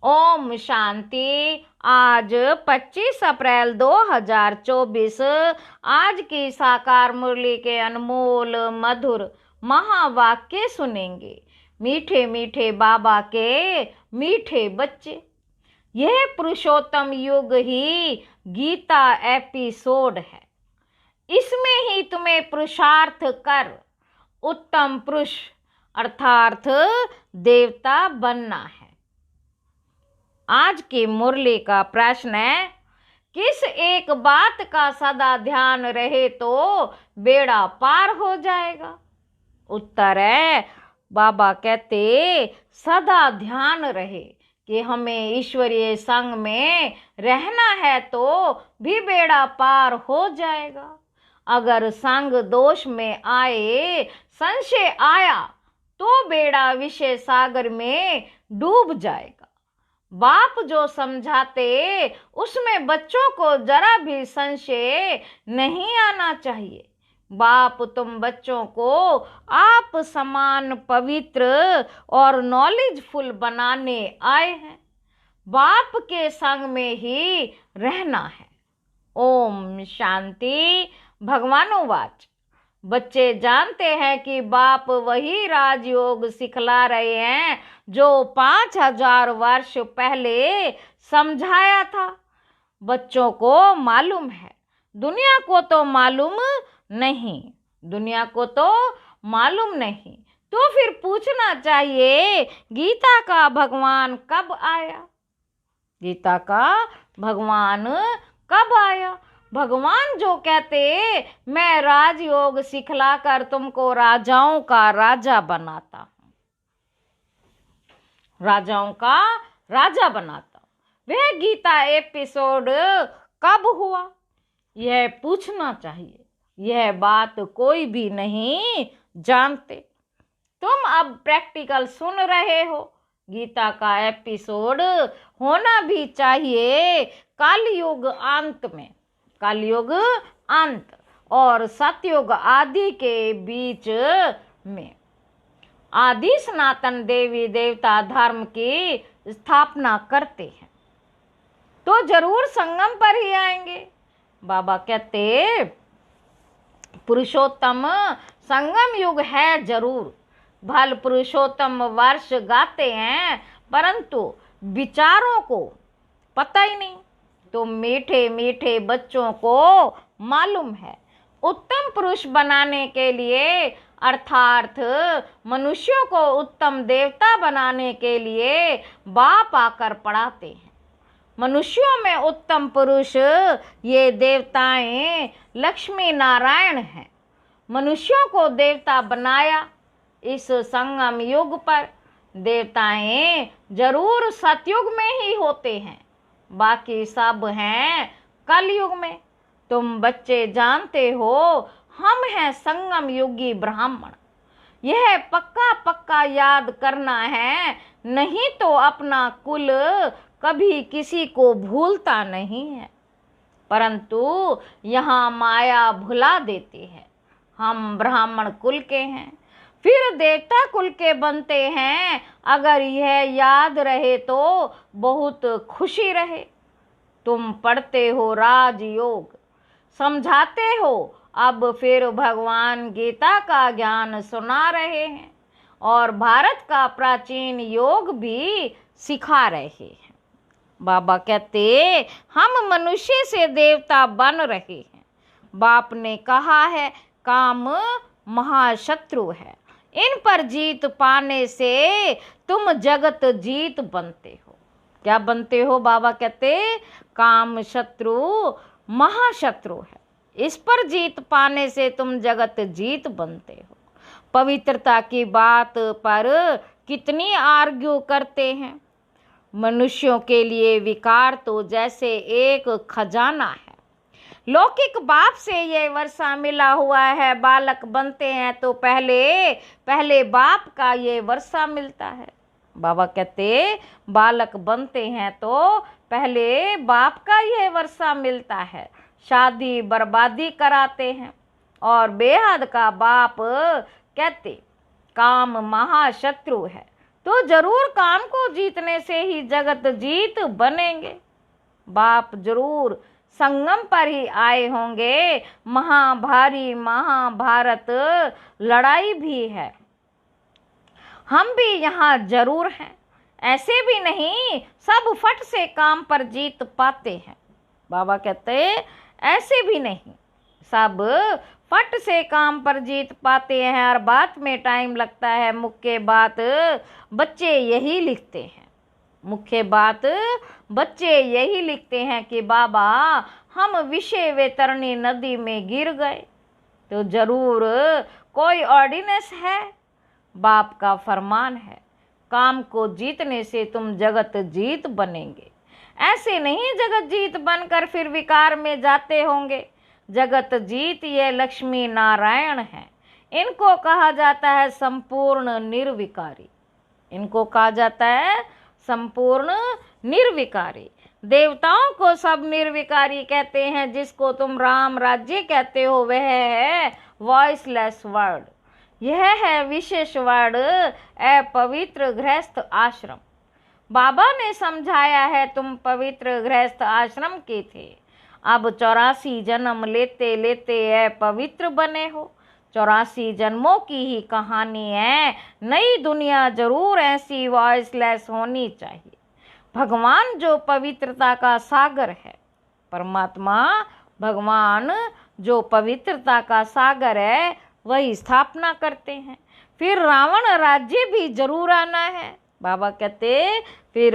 ओम शांति। आज 25 अप्रैल 2024 आज की साकार मुरली के अनमोल मधुर महावाक्य सुनेंगे। मीठे मीठे बाबा के मीठे बच्चे, यह पुरुषोत्तम युग ही गीता एपिसोड है। इसमें ही तुम्हें पुरुषार्थ कर उत्तम पुरुष अर्थात देवता बनना है। आज की मुरली का प्रश्न है, किस एक बात का सदा ध्यान रहे तो बेड़ा पार हो जाएगा? उत्तर है, बाबा कहते सदा ध्यान रहे कि हमें ईश्वरीय संग में रहना है तो भी बेड़ा पार हो जाएगा। अगर संग दोष में आए, संशय आया तो बेड़ा विषय सागर में डूब जाएगा। बाप जो समझाते उसमें बच्चों को जरा भी संशय नहीं आना चाहिए। बाप तुम बच्चों को आप समान पवित्र और नॉलेजफुल बनाने आए हैं। बाप के संग में ही रहना है। ओम शांति। भगवानुवाच। बच्चे जानते हैं कि बाप वही राजयोग सिखला रहे हैं जो 5000 वर्ष पहले समझाया था। बच्चों को मालूम है, दुनिया को तो मालूम नहीं। दुनिया को तो मालूम नहीं, तो फिर पूछना चाहिए, गीता का भगवान कब आया? गीता का भगवान कब आया? भगवान जो कहते मैं राजयोग सिखलाकर तुमको राजाओं का राजा बनाता हूं, राजाओं का राजा बनाता हूं, वह गीता एपिसोड कब हुआ? यह पूछना चाहिए। यह बात कोई भी नहीं जानते। तुम अब प्रैक्टिकल सुन रहे हो। गीता का एपिसोड होना भी चाहिए कलयुग अंत में। कलयुग अंत और सतयुग आदि के बीच में आदि सनातन देवी देवता धर्म की स्थापना करते हैं तो जरूर संगम पर ही आएंगे। बाबा कहते पुरुषोत्तम संगम युग है जरूर। भल पुरुषोत्तम वर्ष गाते हैं परंतु विचारों को पता ही नहीं। तो मीठे मीठे बच्चों को मालूम है, उत्तम पुरुष बनाने के लिए अर्थात मनुष्यों को उत्तम देवता बनाने के लिए बाप आकर पढ़ाते हैं। मनुष्यों में उत्तम पुरुष ये देवताएं लक्ष्मी नारायण हैं। मनुष्यों को देवता बनाया। इस संगम युग पर देवताएं जरूर सतयुग में ही होते हैं, बाकी सब हैं कलयुग में। तुम बच्चे जानते हो हम हैं संगम युगी ब्राह्मण। यह पक्का पक्का याद करना है, नहीं तो अपना कुल कभी किसी को भूलता नहीं है। परंतु यहाँ माया भुला देती है। हम ब्राह्मण कुल के हैं, फिर देवता कुल के बनते हैं। अगर यह याद रहे तो बहुत खुशी रहे। तुम पढ़ते हो राजयोग, समझाते हो, अब फिर भगवान गीता का ज्ञान सुना रहे हैं और भारत का प्राचीन योग भी सिखा रहे हैं। बाबा कहते हम मनुष्य से देवता बन रहे हैं। बाप ने कहा है काम महाशत्रु है, इन पर जीत पाने से तुम जगत जीत बनते हो। क्या बनते हो? बाबा कहते काम शत्रु महाशत्रु है, इस पर जीत पाने से तुम जगत जीत बनते हो। पवित्रता की बात पर कितनी आर्ग्यू करते हैं। मनुष्यों के लिए विकार तो जैसे एक खजाना है। लौकिक बाप से ये वर्षा मिला हुआ है। बालक बनते हैं तो पहले बाप का ये वर्षा मिलता है। बाबा कहते बालक बनते हैं तो पहले बाप का ये वर्षा मिलता है। शादी बर्बादी कराते हैं और बेहद का बाप कहते काम महाशत्रु है, तो जरूर काम को जीतने से ही जगत जीत बनेंगे। बाप जरूर संगम पर ही आए होंगे, महाभारी महाभारत लड़ाई भी है, हम भी यहाँ जरूर हैं। ऐसे भी नहीं सब फट से काम पर जीत पाते हैं। बाबा कहते ऐसे भी नहीं सब फट से काम पर जीत पाते हैं, और बात में टाइम लगता है। मुख्य बात बच्चे यही लिखते हैं, मुख्य बात बच्चे यही लिखते हैं कि बाबा हम विषय वैतरणी नदी में गिर गए। तो जरूर कोई ऑर्डिनेंस है, बाप का फरमान है, काम को जीतने से तुम जगत जीत बनेंगे। ऐसे नहीं जगत जीत बनकर फिर विकार में जाते होंगे। जगत जीत ये लक्ष्मी नारायण हैं, इनको कहा जाता है संपूर्ण निर्विकारी, इनको कहा जाता है संपूर्ण निर्विकारी। देवताओं को सब निर्विकारी कहते हैं, जिसको तुम राम राज्य कहते हो वह है वॉइसलेस वर्ड, यह है विशेष वर्ड अपवित्र गृहस्थ आश्रम। बाबा ने समझाया है तुम पवित्र गृहस्थ आश्रम के थे, अब 84 जन्म लेते लेते अपवित्र बने हो। 84 जन्मों की ही कहानी है, नई दुनिया जरूर ऐसी वॉइसलेस होनी चाहिए। भगवान जो पवित्रता का सागर है, परमात्मा भगवान जो पवित्रता का सागर है वही स्थापना करते हैं। फिर रावण राज्य भी जरूर आना है। बाबा कहते फिर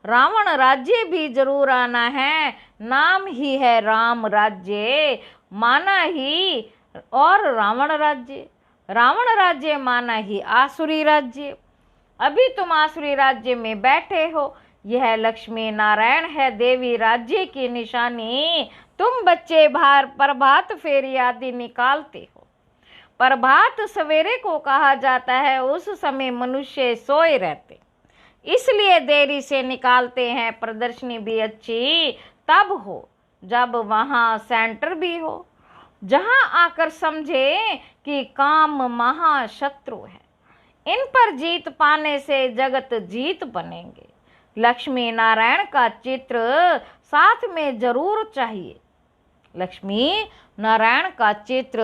रावण राज्य भी जरूर आना है, नाम ही है राम राज्य, माना ही और रावण राज्य, रावण राज्य माना ही आसुरी राज्य। अभी तुम आसुरी राज्य में बैठे हो, यह लक्ष्मी नारायण है देवी राज्य की निशानी। तुम बच्चे बाहर प्रभात फेरी आदि निकालते हो। प्रभात सवेरे को कहा जाता है, उस समय मनुष्य सोए रहते, इसलिए देरी से निकालते हैं। प्रदर्शनी भी अच्छी तब हो जब वहाँ सेंटर भी हो, जहाँ आकर समझे कि काम महाशत्रु है। इन पर जीत पाने से जगत जीत बनेंगे। लक्ष्मी नारायण का चित्र साथ में जरूर चाहिए, लक्ष्मी नारायण का चित्र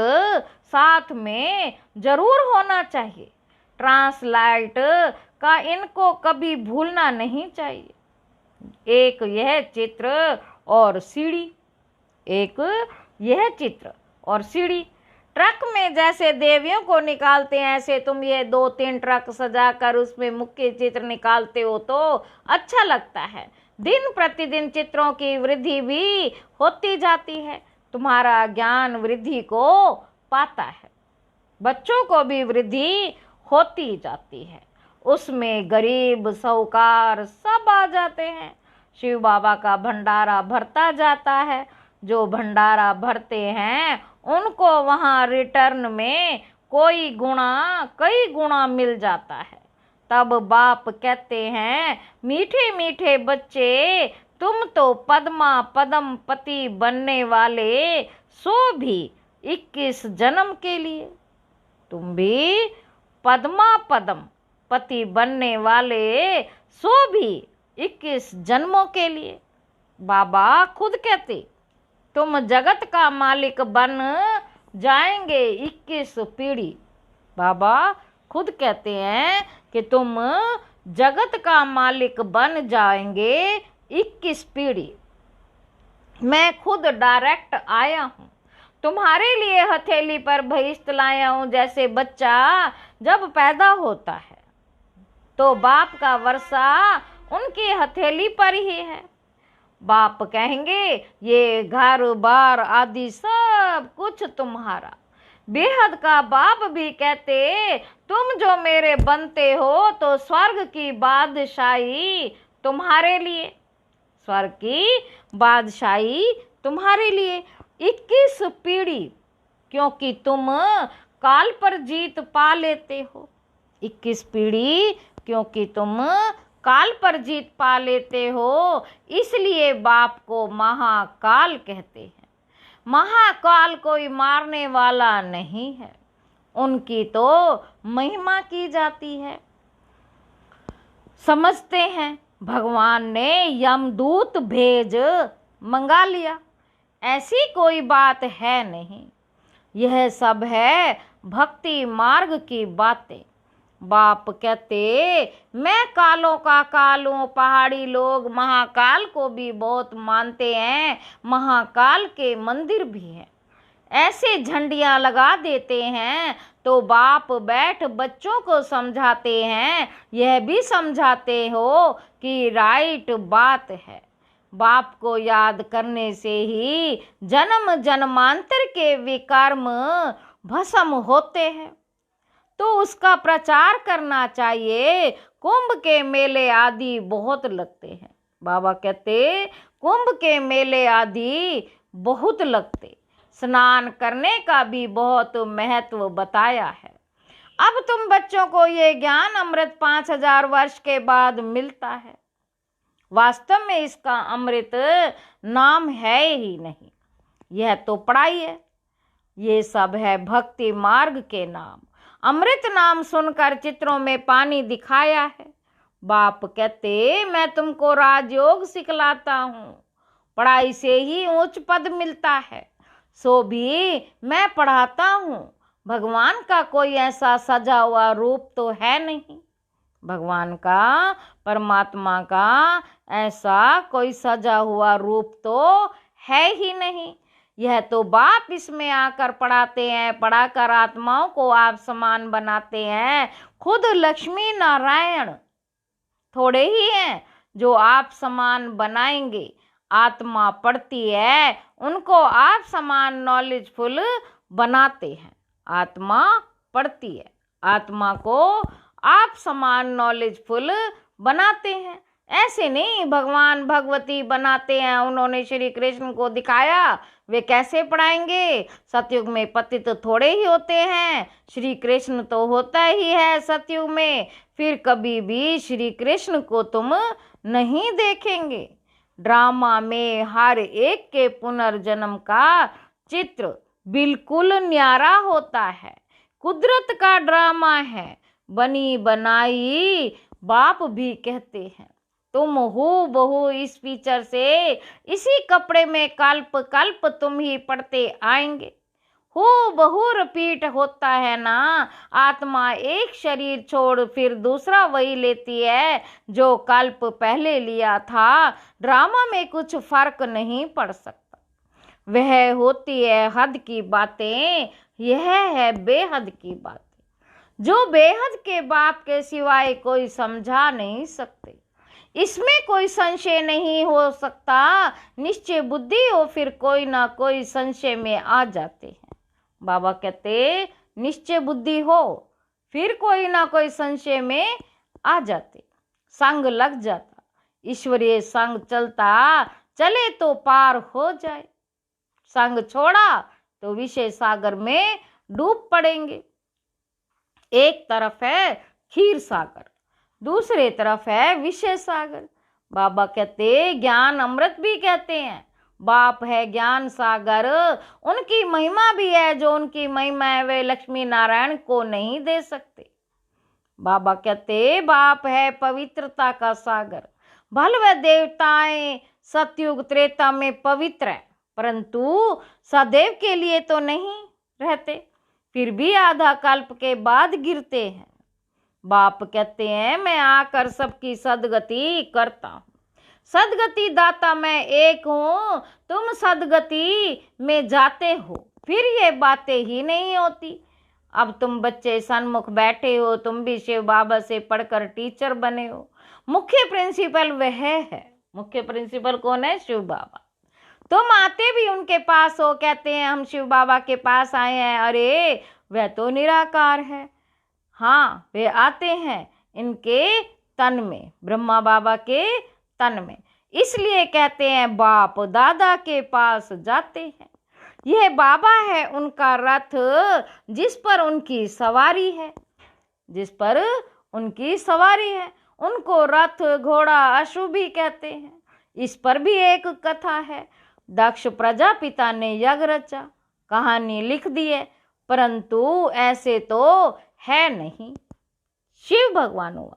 साथ में जरूर होना चाहिए। ट्रांसलाइट का इनको कभी भूलना नहीं चाहिए। एक यह चित्र और सीढ़ी, एक यह चित्र और सीढ़ी। ट्रक में जैसे देवियों को निकालते हैं, ऐसे तुम ये 2-3 ट्रक सजाकर उसमें मुख्य चित्र निकालते हो तो अच्छा लगता है। दिन प्रतिदिन चित्रों की वृद्धि भी होती जाती है, तुम्हारा ज्ञान वृद्धि को पाता है, बच्चों को भी वृद्धि होती जाती है, उसमें गरीब साहूकार सब आ जाते हैं। शिव बाबा का भंडारा भरता जाता है, जो भंडारा भरते हैं उनको वहाँ रिटर्न में कोई गुणा कई गुणा मिल जाता है। तब बाप कहते हैं मीठे मीठे बच्चे, तुम तो पद्मा पदम पति बनने वाले, सो भी 21 जन्म के लिए। तुम भी पद्मा पदम पति बनने वाले, सो भी 21 जन्मों के लिए। बाबा खुद कहते तुम जगत का मालिक बन जाएंगे 21 पीढ़ी। बाबा खुद कहते हैं कि तुम जगत का मालिक बन जाएंगे 21 पीढ़ी। मैं खुद डायरेक्ट आया हूँ, तुम्हारे लिए हथेली पर बहिश्त लाया हूँ। जैसे बच्चा जब पैदा होता है तो बाप का वर्षा उनकी हथेली पर ही है। बाप कहेंगे ये घर बार आदि सब कुछ तुम्हारा। बेहद का बाप भी कहते तुम जो मेरे बनते हो तो स्वर्ग की बादशाही तुम्हारे लिए, स्वर्ग की बादशाही तुम्हारे लिए। 21 पीढ़ी, क्योंकि तुम काल पर जीत पा लेते हो। 21 पीढ़ी क्योंकि तुम काल पर जीत पा लेते हो, इसलिए बाप को महाकाल कहते हैं। महाकाल कोई मारने वाला नहीं है, उनकी तो महिमा की जाती है। समझते हैं भगवान ने यमदूत भेज मंगा लिया। ऐसी कोई बात है नहीं। यह सब है भक्ति मार्ग की बातें। बाप कहते मैं कालों का काल हूँ। पहाड़ी लोग महाकाल को भी बहुत मानते हैं। महाकाल के मंदिर भी हैं। ऐसे झंडियाँ लगा देते हैं तो बाप बैठ बच्चों को समझाते हैं। यह भी समझाते हो कि राइट बात है। बाप को याद करने से ही जन्म जन्मांतर के विकर्म भस्म होते हैं। तो उसका प्रचार करना चाहिए। कुंभ के मेले आदि बहुत लगते हैं। बाबा कहते कुंभ के मेले आदि बहुत लगते। स्नान करने का भी बहुत महत्व बताया है। अब तुम बच्चों को ये ज्ञान अमृत 5000 वर्ष के बाद मिलता है। वास्तव में इसका अमृत नाम है ही नहीं, यह तो पढ़ाई है। ये सब है भक्ति मार्ग के नाम। अमृत नाम सुनकर चित्रों में पानी दिखाया है। बाप कहते मैं तुमको राजयोग सिखलाता हूँ। पढ़ाई से ही उच्च पद मिलता है, सो भी मैं पढ़ाता हूँ। भगवान का कोई ऐसा सजा हुआ रूप तो है नहीं। भगवान का, परमात्मा का ऐसा कोई सजा हुआ रूप तो है ही नहीं। यह तो बाप इसमें आकर पढ़ाते हैं। पढ़ाकर आत्माओं को आप समान बनाते हैं। खुद लक्ष्मी नारायण थोड़े ही हैं जो आप समान बनाएंगे। आत्मा पढ़ती है, उनको आप समान नॉलेजफुल बनाते हैं। आत्मा पढ़ती है, आत्मा को आप समान नॉलेजफुल बनाते हैं। ऐसे नहीं भगवान भगवती बनाते हैं। उन्होंने श्री कृष्ण को दिखाया, वे कैसे पढ़ाएंगे। सतयुग में पतित तो थोड़े ही होते हैं। श्री कृष्ण तो होता ही है सतयुग में। फिर कभी भी श्री कृष्ण को तुम नहीं देखेंगे। ड्रामा में हर एक के पुनर्जन्म का चित्र बिल्कुल न्यारा होता है। कुदरत का ड्रामा है, बनी बनाई बाप भी कहते हैं। तुम हो बहु इस फीचर से इसी कपड़े में कल्प कल्प तुम ही पढ़ते आएंगे। हो बहु रिपीट होता है ना। आत्मा एक शरीर छोड़ फिर दूसरा वही लेती है जो कल्प पहले लिया था। ड्रामा में कुछ फर्क नहीं पड़ सकता। वह होती है हद की बातें, यह है बेहद की बातें जो बेहद के बाप के सिवाय कोई समझा नहीं सकते। इसमें कोई संशय नहीं हो सकता। निश्चय बुद्धि हो फिर कोई ना कोई संशय में आ जाते हैं। बाबा कहते निश्चय बुद्धि हो फिर कोई ना कोई संशय में आ जाते। संग लग जाता, ईश्वरीय संग चलता चले तो पार हो जाए। संग छोड़ा तो विषय सागर में डूब पड़ेंगे। एक तरफ है क्षीर सागर, दूसरे तरफ है विषय सागर। बाबा कहते ज्ञान अमृत भी कहते हैं। बाप है ज्ञान सागर। उनकी महिमा भी है, जो उनकी महिमा है वे लक्ष्मी नारायण को नहीं दे सकते। बाबा कहते बाप है पवित्रता का सागर। भल व देवताएं सतयुग त्रेता में पवित्र है, परंतु सदैव के लिए तो नहीं रहते, फिर भी आधा कल्प के बाद गिरते हैं। बाप कहते हैं मैं आकर सबकी सदगति करता हूँ। सदगति दाता मैं एक हूँ, तुम सदगति में जाते हो। फिर ये बातें ही नहीं होती। अब तुम बच्चे सन्मुख बैठे हो, तुम भी शिव बाबा से पढ़कर टीचर बने हो। मुख्य प्रिंसिपल वह है। मुख्य प्रिंसिपल कौन है? शिव बाबा। तुम आते भी उनके पास हो, कहते हैं हम शिव बाबा के पास आए हैं। अरे वह तो निराकार है। हाँ वे आते हैं इनके तन में, ब्रह्मा बाबा के तन में। इसलिए कहते हैं बाप दादा के पास जाते हैं। यह बाबा है उनका रथ जिस पर उनकी सवारी है, जिस पर उनकी सवारी है। उनको रथ घोड़ा अशुभ भी कहते हैं। इस पर भी एक कथा है। दक्ष प्रजापिता ने यज्ञ रचा, कहानी लिख दी है, परंतु ऐसे तो है नहीं। शिव भगवान हुआ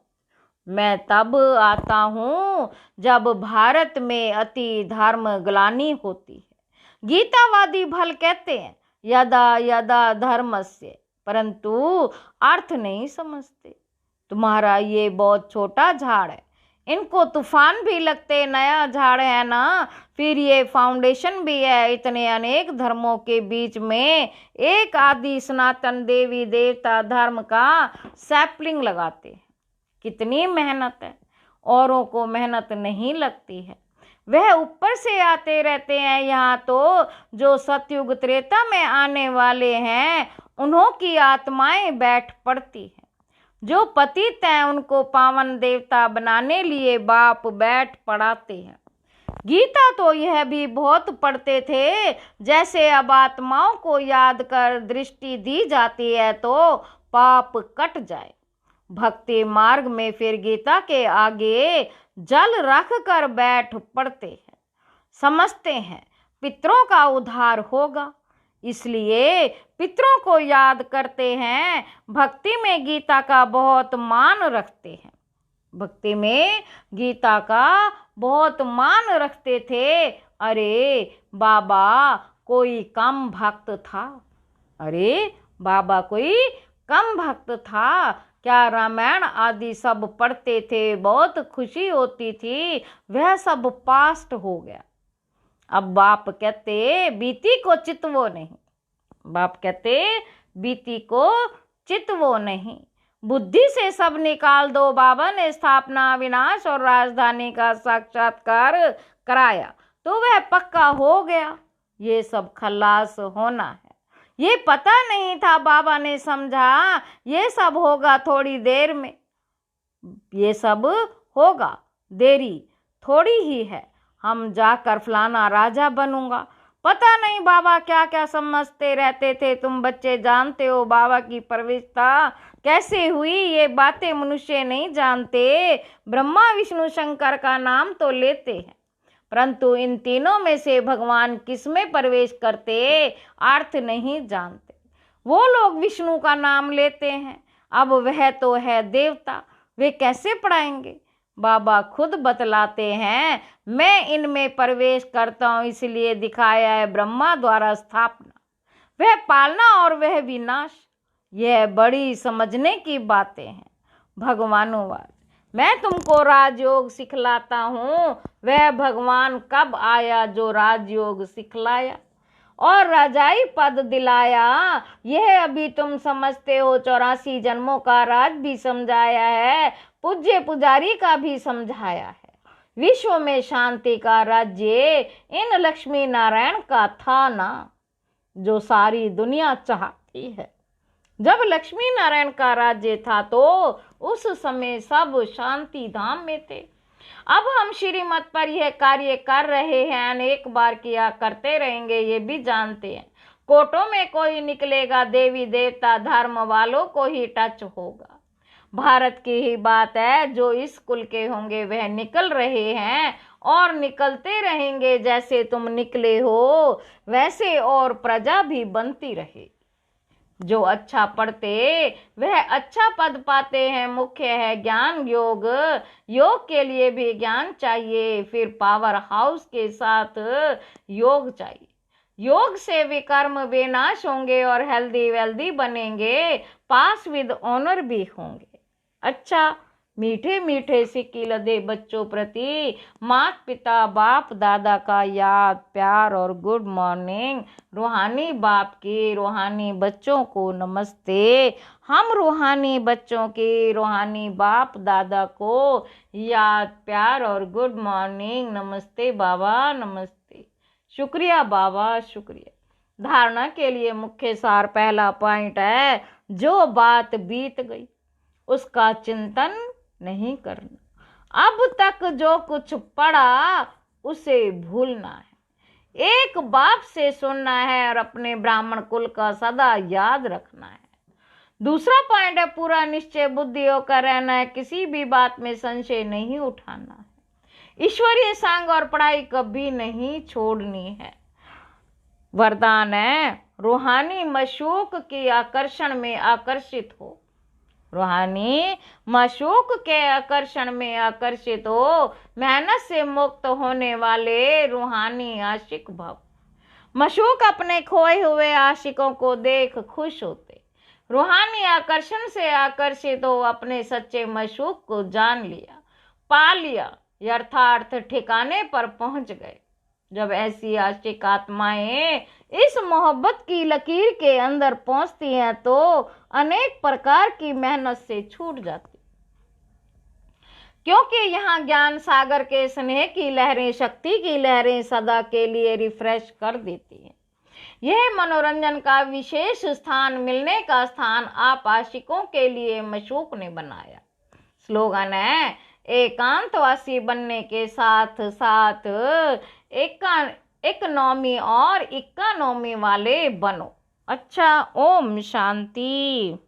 मैं तब आता हूँ जब भारत में अति धर्म ग्लानि होती है। गीतावादी भल कहते हैं यदा यदा धर्मस्य, परंतु अर्थ नहीं समझते। तुम्हारा ये बहुत छोटा झाड़ है, इनको तूफान भी लगते नया झाड़ है ना, फिर ये फाउंडेशन भी है। इतने अनेक धर्मों के बीच में एक आदि सनातन देवी देवता धर्म का सैपलिंग लगाते हैं। कितनी मेहनत है, औरों को मेहनत नहीं लगती है। वह ऊपर से आते रहते हैं। यहाँ तो जो सतयुग त्रेता में आने वाले हैं उन्हों की आत्माएं बैठ पड़ती हैं। जो पतित हैं उनको पावन देवता बनाने लिए बाप बैठ पड़ाते हैं। गीता तो यह भी बहुत पढ़ते थे, जैसे अब आत्माओं को याद कर दृष्टि दी जाती है तो पाप कट जाए। भक्ति मार्ग में फिर गीता के आगे जल रख कर बैठ पड़ते हैं। समझते हैं पितरों का उद्धार होगा, इसलिए पितरों को याद करते हैं। भक्ति में गीता का बहुत मान रखते हैं। भक्ति में गीता का बहुत मान रखते थे। अरे बाबा कोई कम भक्त था, अरे बाबा कोई कम भक्त था क्या? रामायण आदि सब पढ़ते थे, बहुत खुशी होती थी। वह सब पास्ट हो गया। अब बाप कहते बीती को चितवो नहीं, बाप कहते बीती को चितवो नहीं, बुद्धि से सब निकाल दो। बाबा ने स्थापना विनाश और राजधानी का साक्षात्कार कराया तो वह पक्का हो गया। ये सब खल्लास होना है, ये पता नहीं था। बाबा ने समझा ये सब होगा थोड़ी देर में, ये सब होगा, देरी थोड़ी ही है। हम जाकर फलाना राजा बनूंगा। पता नहीं बाबा क्या क्या समझते रहते थे। तुम बच्चे जानते हो बाबा की प्रविष्टता कैसे हुई, ये बातें मनुष्य नहीं जानते। ब्रह्मा विष्णु शंकर का नाम तो लेते हैं, परंतु इन तीनों में से भगवान किस में प्रवेश करते अर्थ नहीं जानते। वो लोग विष्णु का नाम लेते हैं, अब वह तो है देवता, वे कैसे पढ़ाएंगे? बाबा खुद बतलाते हैं मैं इनमें प्रवेश करता हूँ, इसलिए दिखाया है ब्रह्मा द्वारा स्थापना, वह पालना और वह विनाश। यह बड़ी समझने की बातें हैं। भगवानुवाद मैं तुमको राजयोग सिखलाता हूँ। वह भगवान कब आया जो राजयोग सिखलाया और राजाई पद दिलाया? यह अभी तुम समझते हो। 84 जन्मों का राज भी समझाया है, पूज्य पुजारी का भी समझाया है। विश्व में शांति का राज्य इन लक्ष्मी नारायण का था ना, जो सारी दुनिया चाहती है। जब लक्ष्मी नारायण का राज्य था तो उस समय सब शांति धाम में थे। अब हम श्रीमत पर यह कार्य कर रहे हैं, अनेक बार किया करते रहेंगे, ये भी जानते हैं। कोर्टों में कोई निकलेगा, देवी देवता धर्म वालों को ही टच होगा। भारत की ही बात है, जो इस कुल के होंगे वह निकल रहे हैं और निकलते रहेंगे। जैसे तुम निकले हो वैसे और प्रजा भी बनती रहे। जो अच्छा पढ़ते वह अच्छा पद पाते हैं। मुख्य है ज्ञान योग, योग के लिए भी ज्ञान चाहिए, फिर पावर हाउस के साथ योग चाहिए। योग से विकर्म विनाश होंगे और हेल्दी वेल्दी बनेंगे, पास विद ऑनर भी होंगे। अच्छा मीठे मीठे सिक्की लदे बच्चों प्रति माता पिता बाप दादा का याद प्यार और गुड मॉर्निंग। रूहानी बाप की रूहानी बच्चों को नमस्ते। हम रूहानी बच्चों के रूहानी बाप दादा को याद प्यार और गुड मॉर्निंग। नमस्ते बाबा नमस्ते। शुक्रिया बाबा शुक्रिया। धारणा के लिए मुख्य सार पहला पॉइंट है, जो बात बीत गई उसका चिंतन नहीं करना। अब तक जो कुछ पढ़ा उसे भूलना है, एक बाप से सुनना है और अपने ब्राह्मण कुल का सदा याद रखना है। दूसरा पॉइंट है, पूरा निश्चय बुद्धि होकर रहना है, किसी भी बात में संशय नहीं उठाना है। ईश्वरीय सांग और पढ़ाई कभी नहीं छोड़नी है। वरदान है, रूहानी मशूक की आकर्षण में आकर्षित हो। रूहानी माशूक के आकर्षण में आकर्षित हो, मेहनत से मुक्त होने वाले रूहानी आशिक भव। माशूक अपने खोए हुए आशिकों को देख खुश होते, रूहानी आकर्षण से आकर्षित हो अपने सच्चे माशूक को जान लिया, पा लिया, यथार्थ ठिकाने पर पहुंच गए। जब ऐसी आशिक आत्माएं इस मोहब्बत की लकीर के अंदर पहुंचती हैं तो अनेक प्रकार की मेहनत से छूट जाती, क्योंकि यहाँ ज्ञान सागर के स्नेह की लहरें, शक्ति की लहरें सदा के लिए रिफ्रेश कर देती हैं। यह मनोरंजन का विशेष स्थान, मिलने का स्थान आप आशिकों के लिए माशूक ने बनाया। स्लोगन है, एकांतवासी बनने के साथ साथ इकोनॉमी और इकोनॉमी वाले बनो। अच्छा, ओम शांति।